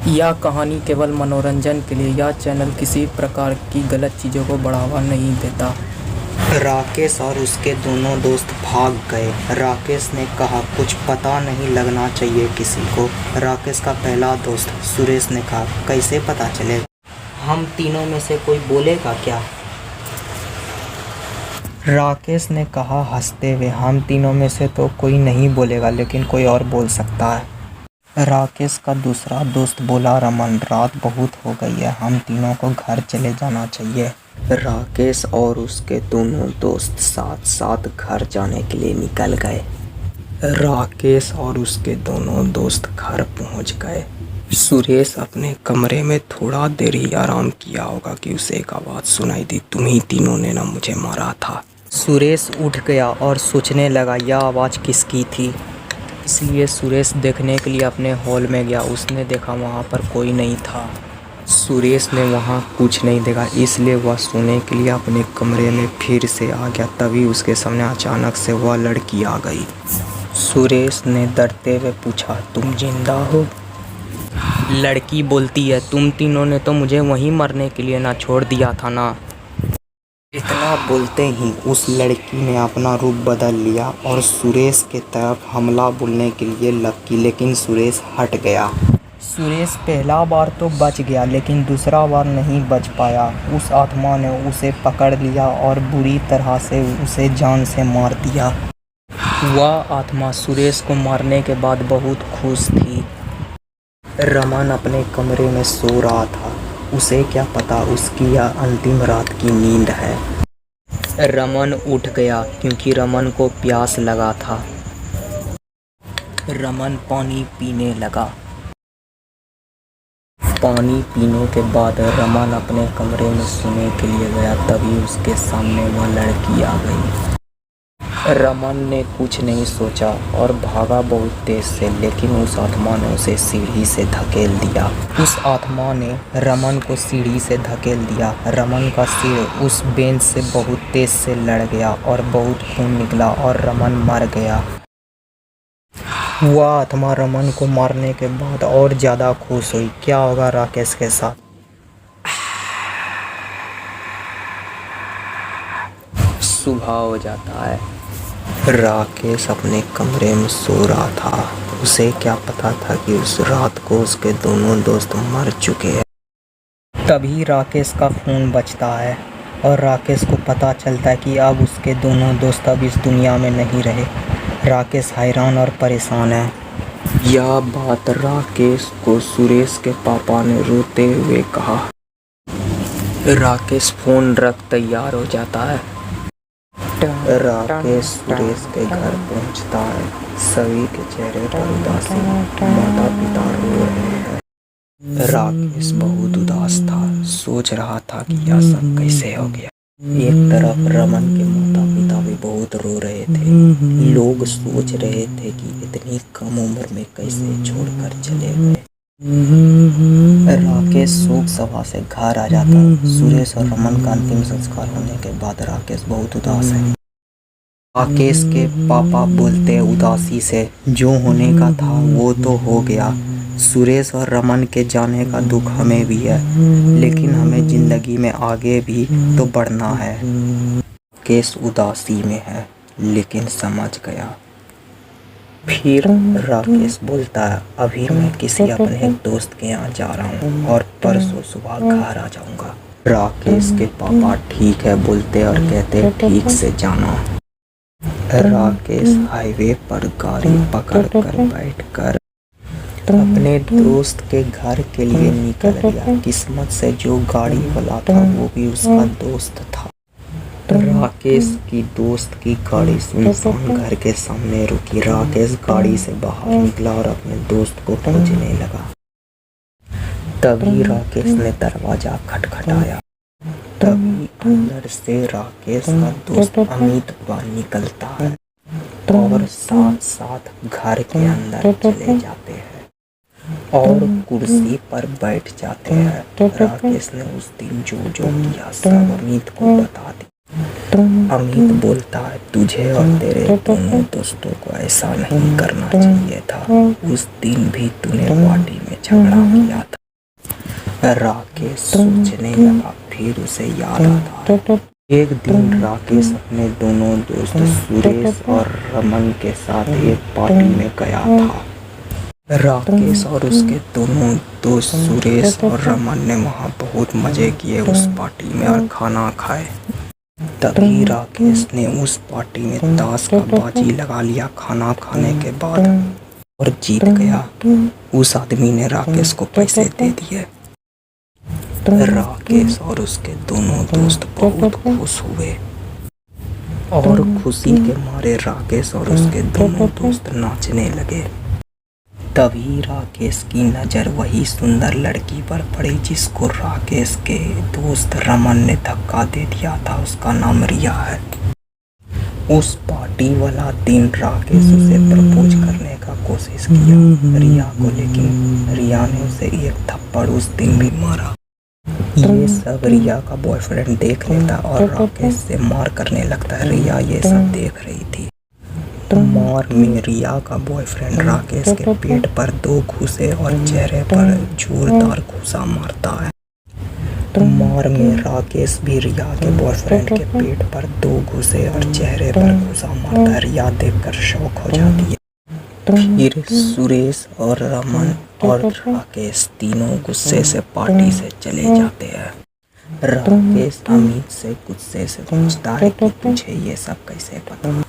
यह कहानी केवल मनोरंजन के लिए। यह चैनल किसी प्रकार की गलत चीज़ों को बढ़ावा नहीं देता। राकेश और उसके दोनों दोस्त भाग गए। राकेश ने कहा, कुछ पता नहीं लगना चाहिए किसी को। राकेश का पहला दोस्त सुरेश ने कहा, कैसे पता चलेगा? हम तीनों में से कोई बोलेगा क्या? राकेश ने कहा हंसते हुए, हम तीनों में से तो कोई नहीं बोलेगा, लेकिन कोई और बोल सकता है। राकेश का दूसरा दोस्त बोला, रमन, रात बहुत हो गई है, हम तीनों को घर चले जाना चाहिए। राकेश और उसके दोनों दोस्त साथ साथ घर जाने के लिए निकल गए। राकेश और उसके दोनों दोस्त घर पहुंच गए। सुरेश अपने कमरे में थोड़ा देर ही आराम किया होगा कि उसे एक आवाज़ सुनाई दी, तुम ही तीनों ने ना मुझे मारा था। सुरेश उठ गया और सोचने लगा, यह आवाज़ किसकी थी। इसलिए सुरेश देखने के लिए अपने हॉल में गया। उसने देखा वहाँ पर कोई नहीं था। सुरेश ने वहाँ कुछ नहीं देखा, इसलिए वह सोने के लिए अपने कमरे में फिर से आ गया। तभी उसके सामने अचानक से वह लड़की आ गई। सुरेश ने डरते हुए पूछा, तुम जिंदा हो? लड़की बोलती है, तुम तीनों ने तो मुझे वहीं मरने के लिए ना छोड़ दिया था ना। इतना बोलते ही उस लड़की ने अपना रूप बदल लिया और सुरेश के तरफ हमला बोलने के लिए लगी, लेकिन सुरेश हट गया। सुरेश पहला बार तो बच गया, लेकिन दूसरा बार नहीं बच पाया। उस आत्मा ने उसे पकड़ लिया और बुरी तरह से उसे जान से मार दिया। वह आत्मा सुरेश को मारने के बाद बहुत खुश थी। रमन अपने कमरे में सो रहा था। उसे क्या पता उसकी यह अंतिम रात की नींद है। रमन उठ गया क्योंकि रमन को प्यास लगा था। रमन पानी पीने लगा। पानी पीने के बाद रमन अपने कमरे में सोने के लिए गया। तभी उसके सामने वह लड़की आ गई। रमन ने कुछ नहीं सोचा और भागा बहुत तेज से, लेकिन उस आत्मा ने उसे सीढ़ी से धकेल दिया। उस आत्मा ने रमन को सीढ़ी से धकेल दिया। रमन का सिर उस बेंच से बहुत तेज से लड़ गया और बहुत खून निकला और रमन मर गया। वह आत्मा रमन को मारने के बाद और ज़्यादा खुश हुई। क्या होगा राकेश के साथ? सुबह हो जाता है। राकेश अपने कमरे में सो रहा था। उसे क्या पता था कि उस रात को उसके दोनों दोस्त मर चुके हैं। तभी राकेश का फ़ोन बजता है और राकेश को पता चलता है कि अब उसके दोनों दोस्त अब इस दुनिया में नहीं रहे। राकेश हैरान और परेशान है। यह बात राकेश को सुरेश के पापा ने रोते हुए कहा। राकेश फ़ोन रख तैयार हो जाता है। राकेश सुरेश के घर पहुंचता है। सभी के चेहरे पर उदासी। माता पिता रो रहे हैं। राकेश बहुत उदास था। सोच रहा था कि यह सब कैसे हो गया। एक तरफ रमन के माता पिता भी बहुत रो रहे थे। लोग सोच रहे थे कि इतनी कम उम्र में कैसे छोड़कर चले गए। राकेश शोक सभा से घर आ जाता है। सुरेश और रमन का अंतिम संस्कार होने के बाद राकेश बहुत उदास है। राकेश के पापा बोलते उदासी से, जो होने का था वो तो हो गया। सुरेश और रमन के जाने का दुख हमें भी है, लेकिन हमें जिंदगी में आगे भी तो बढ़ना है। राकेश उदासी में है, लेकिन समझ गया। फिर राकेश बोलता है, अभी मैं किसी अपने दोस्त के यहाँ जा रहा हूँ और परसों सुबह घर आ जाऊँगा। राकेश के पापा ठीक है बोलते और कहते, ठीक से जाना। राकेश हाईवे पर गाड़ी पकड़कर बैठकर अपने दोस्त के घर के लिए निकल गया। किस्मत से जो गाड़ी वाला था वो भी उसका दोस्त था। राकेश की दोस्त की गाड़ी सुनसान घर के सामने रुकी। राकेश गाड़ी से बाहर निकला और अपने दोस्त को खोजने लगा। तभी राकेश ने दरवाजा खटखटाया। तभी अंदर से राकेश का दोस्त अमित बाहर निकलता है और साथ साथ घर के अंदर चले जाते हैं और कुर्सी पर बैठ जाते हैं। राकेश ने उस दिन जो जो किया सब अमित को बता दिया। अमित बोलता है, तुझे और तेरे दोनों दोस्तों को ऐसा नहीं करना चाहिए था। उस दिन भी तूने पार्टी में झगड़ा किया था। राकेश सोचने लगा, फिर उसे याद आता। एक दिन राकेश अपने दोनों दोस्त सुरेश और रमन के साथ एक पार्टी में गया था। राकेश और उसके दोनों दोस्त सुरेश और रमन ने वहाँ बहुत मजे किए उस पार्टी में और खाना खाए। तभी राकेश ने उस पार्टी में ताश का बाजी लगा लिया खाना खाने के बाद और जीत गया। उस आदमी ने राकेश को पैसे दे दिए। राकेश और उसके दोनों दोस्त बहुत खुश हुए और खुशी के मारे राकेश और उसके दोनों दोस्त नाचने लगे। तभी राकेश की नज़र वही सुंदर लड़की पर पड़ी जिसको राकेश के दोस्त रमन ने धक्का दे दिया था। उसका नाम रिया है। उस पार्टी वाला दिन राकेश उसे प्रपोज करने का कोशिश किया रिया को, लेकिन रिया ने उसे एक थप्पड़ उस दिन भी मारा। ये सब रिया का बॉयफ्रेंड देख लेता और राकेश से मार करने लगता है। रिया ये सब देख रही थी। मार में रिया का बॉयफ्रेंड राकेश के पेट पर 2 घूंसे और चेहरे पर जोरदार घूंसा मारता है। मार में राकेश भी रिया के बॉयफ्रेंड के पेट पर 2 घूंसे और चेहरे पर घूंसा मारता है। रिया देखकर शौक हो जाती है। फिर सुरेश और रमन और राकेश तीनों गुस्से से पार्टी से चले जाते हैं। राकेश अमित से गुस्से से पूछता है कि तुझे ये सब कैसे पता।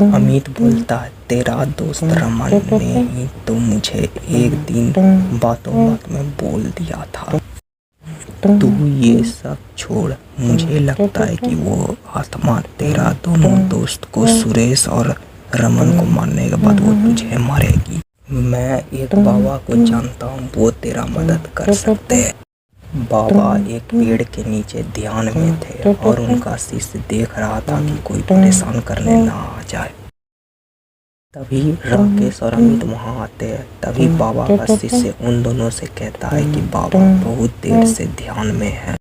अमित बोलता है, तेरा दोस्त रमन ने ही तो मुझे एक दिन बातों बात में बोल दिया था। तू ये सब छोड़, मुझे लगता है कि वो आत्मा तेरा दोनों दोस्त को सुरेश और रमन को मारने के बाद वो तुझे मारेगी। मैं एक बाबा को जानता हूँ, वो तेरा मदद कर सकते हैं। बाबा एक पेड़ के नीचे ध्यान में थे और उनका शिष्य देख रहा था कि कोई परेशान करने ना आ जाए। तभी राकेश और अमित वहाँ आते हैं। तभी बाबा का शिष्य उन दोनों से कहता है कि बाबा बहुत देर से ध्यान में है।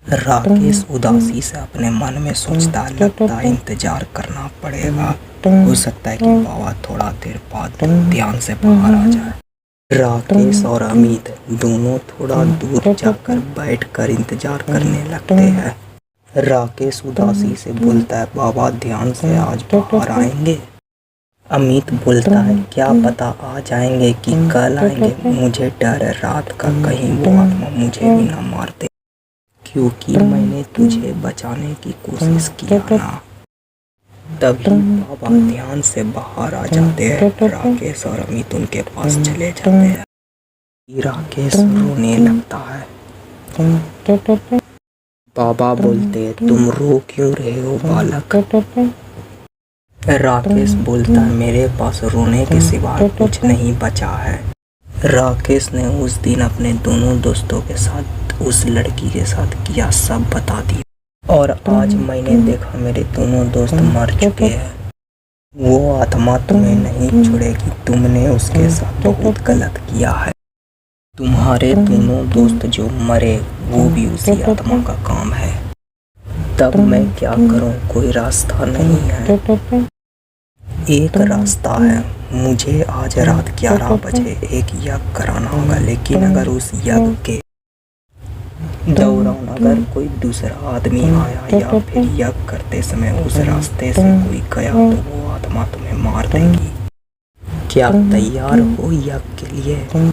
राकेश उदासी से अपने मन में सोचता है, लगता है इंतजार करना पड़ेगा, हो सकता है कि बाबा थोड़ा देर बाद ध्यान से बाहर आ जाए। राकेश और अमित दोनों थोड़ा दूर जाकर बैठकर इंतजार करने लगते हैं। राकेश उदासी से बोलता है, बाबा ध्यान से आज बाहर आएंगे। अमित बोलता है, क्या पता आ जाएंगे कि कल आएंगे। मुझे डर है रात का, कहीं वो आत्मा मुझे भी ना मार दे, क्योंकि मैंने तुझे बचाने की कोशिश किया ना। तभी बाबा ध्यान से बाहर आ जाते हैं। राकेश और अमित उनके पास चले जाते हैं। राकेश रोने लगता है। बाबा बोलते हैं, तुम रो क्यों रहे हो बालक। राकेश बोलता है, मेरे पास रोने के सिवा कुछ नहीं बचा है। राकेश ने उस दिन अपने दोनों दोस्तों के साथ उस लड़की के साथ किया सब बता दिया, और आज मैंने देखा मेरे दोनों दोस्त मर चुके हैं। वो आत्मा तुम्हें नहीं छोड़ेगी, तुमने उसके साथ बहुत गलत किया है। तुम्हारे दोनों दोस्त जो मरे वो भी उसी आत्मा का काम है। तब मैं क्या करूं, कोई रास्ता नहीं है। एक रास्ता है, मुझे आज रात 11 बजे एक यज्ञ कराना होगा, लेकिन अगर उस यज्ञ के दौरान अगर कोई दूसरा आदमी आया या फिर यज्ञ करते समय उस रास्ते से कोई गया तो वो आत्मा तुम्हें मार देगी। क्या तैयार हो यज्ञ के लिए?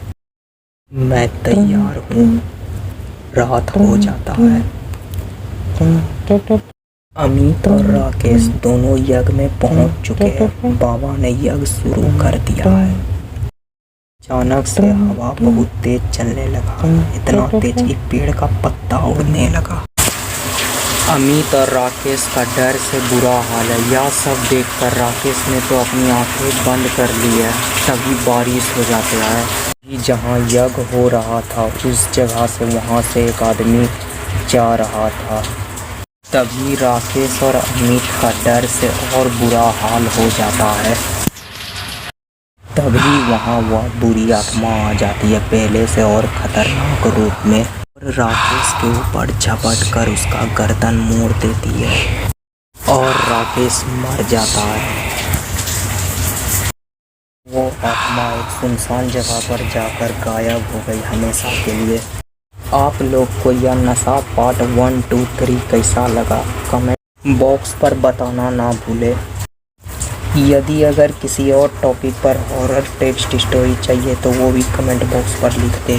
मैं तैयार हूँ। रात हो जाता है। अमित और राकेश दोनों यज्ञ में पहुंच चुके हैं। बाबा ने यज्ञ शुरू कर दिया है। अचानक से हवा बहुत तेज चलने लगा, इतना तेज कि पेड़ का पत्ता उड़ने लगा। अमित और राकेश का डर से बुरा हाल है। यह सब देखकर राकेश ने तो अपनी आंखें बंद कर ली है। तभी बारिश हो जाता है। जहाँ यज्ञ हो रहा था उस जगह से वहाँ से एक आदमी जा रहा था। तभी राकेश और अमित का डर से और बुरा हाल हो जाता है। तभी वहाँ वह बुरी आत्मा आ जाती है, पहले से और खतरनाक रूप में, और राकेश के ऊपर झपट कर उसका गर्दन मोड़ देती है। और राकेश मर जाता है। वो आत्मा एक सुनसान जगह पर जाकर गायब हो गई हमेशा के लिए। आप लोग को यह नशा पार्ट 1, 2, 3 कैसा लगा कमेंट बॉक्स पर बताना ना भूले। यदि अगर किसी और टॉपिक पर हॉरर टेक्स्ट स्टोरी चाहिए तो वो भी कमेंट बॉक्स पर लिख दे।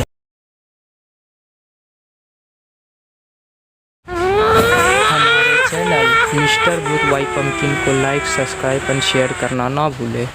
हमारे चैनल मिस्टर भूत वाई पंपकिन को लाइक, सब्सक्राइब एंड शेयर करना ना भूले।